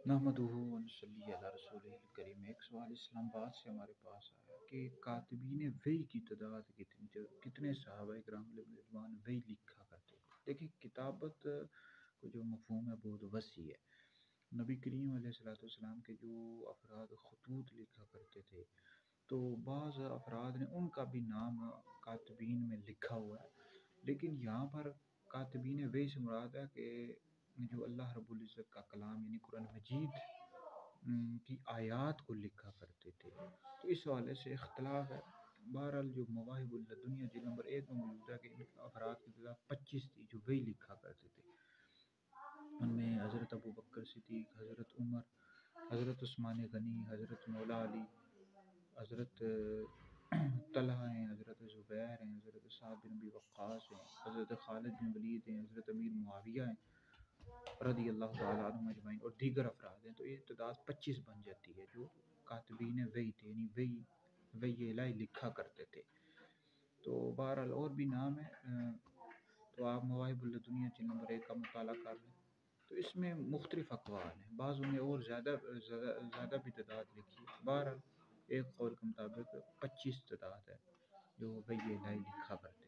نحمدہ و نصلی علی رسولہ الکریم۔ ایک سوال اسلام آباد سے ہمارے پاس آیا کہ کاتبین وحی کی تعداد کتنی، کتنے صحابہ کرام علیہ رضوان وحی لکھا کرتے تھے؟ دیکھیں، کتابت کو جو مفہوم ہے بہت وسیع ہے۔ نبی کریم علیہ الصلوۃ والسلام کے جو افراد خطوط لکھا کرتے تھے، تو بعض افراد نے ان کا بھی نام کاتبین میں لکھا ہوا ہے، لیکن یہاں پر کاتبین وحی سے مراد ہے کہ جو اللہ رب العزت کا کلام یعنی قرآن مجید کی آیات کو لکھا کرتے تھے۔ تو اس حوالے سے اختلاف ہے۔ بہرحال جو مواہب الدنیا جلد نمبر 1 میں موجود ہے کہ ان افراد کی تعداد 25 تھی جو وہی لکھا کرتے تھے۔ ان میں حضرت ابو بکر صدیق، حضرت عمر، حضرت عثمان غنی، حضرت مولا علی، حضرت طلحہ ہیں، حضرت زبیر ہیں، حضرت سعد بن ابی وقاص ہیں، حضرت خالد بن ولید ہیں، حضرت امیر معاویہ ہیں رضی اللہ تعالیٰ عنہم اجمعین، اور دیگر افراد ہیں۔ تو یہ تعداد 25 بن جاتی ہے جو کاتبین وحی تھے، یعنی وحی الہی لکھا کرتے تھے۔ تو بہرحال اور بھی نام ہے، تو آپ مواہب الدنیا جلد نمبر 1 کا مطالعہ کر لیں۔ تو اس میں مختلف اقوال ہیں، بعضوں نے اور زیادہ بھی تعداد لکھی ہے۔ بہرحال ایک قول کے مطابق 25 تعداد ہے جو وحی الہی لکھا کرتے ہیں۔